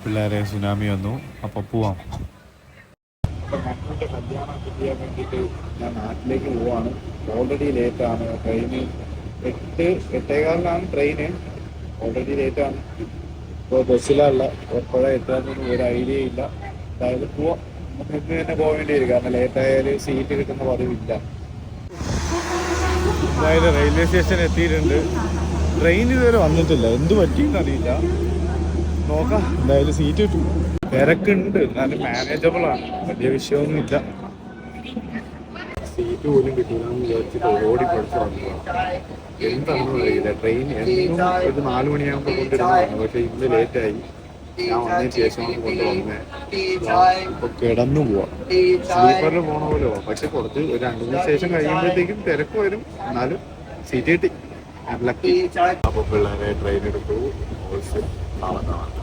പിള്ളേരെ സുനാമി വന്നു. അപ്പോൾ പോവാം. മക്കളുടെ കല്യാണം ചെയ്യാൻ വേണ്ടിയിട്ട് ഞാൻ നാട്ടിലേക്ക് പോവാണ്. ഓൾറെഡി ലേറ്റാണ്. Train 8:15 train. ഓൾറെഡി ലേറ്റാണ്. ഇപ്പോൾ ബസ്സിലുള്ള എപ്പോഴാണ് എത്താമെന്നൊന്നും ഒരു ഐഡിയ ഇല്ല. എന്തായാലും പോവാം. നമുക്ക് ഇന്ന് തന്നെ പോകേണ്ടി വരും. കാരണം ലേറ്റായാൽ സീറ്റ് കിട്ടുന്ന പതിവില്ല. എന്തായാലും റെയിൽവേ സ്റ്റേഷൻ എത്തിയിട്ടുണ്ട്. ട്രെയിൻ ഇതുവരെ വന്നിട്ടില്ല, എന്ത് പറ്റിയെന്ന് അറിയില്ല. നോക്കാം, എന്തായാലും സീറ്റ് കിട്ടും. തിരക്കുണ്ട്, എന്നാലും മാനേജബിൾ ആണ്, വലിയ വിഷയമൊന്നുമില്ല. സീറ്റ് പോലും കിട്ടില്ലെന്ന് വിചാരിച്ചിട്ട് ഓടി പഠിച്ചു വന്നതാണ്. എന്താണെന്ന് അറിയില്ല. ട്രെയിൻ എന്നും ഒരു 4 മണിയാകുമ്പോൾ കൊണ്ടിരുന്നതാണ്. പക്ഷെ ഇന്ന് ലേറ്റായി. ഞാൻ വന്നതിന് ശേഷമാണ് കൊണ്ടുവന്നേ. ഇപ്പൊ കിടന്നു പോവാം. സ്ലീപ്പറിൽ പോണ പോലെ പോവാം. പക്ഷെ കുറച്ച് ഒരു 2-3 സ്റ്റേഷൻ കഴിയുമ്പോഴത്തേക്കും തിരക്ക് വരും. എന്നാലും സീറ്റ് കിട്ടി. അപ്പൊ പിള്ളേരെ ട്രെയിൻ എടുത്തു. നാളെ കാണാം.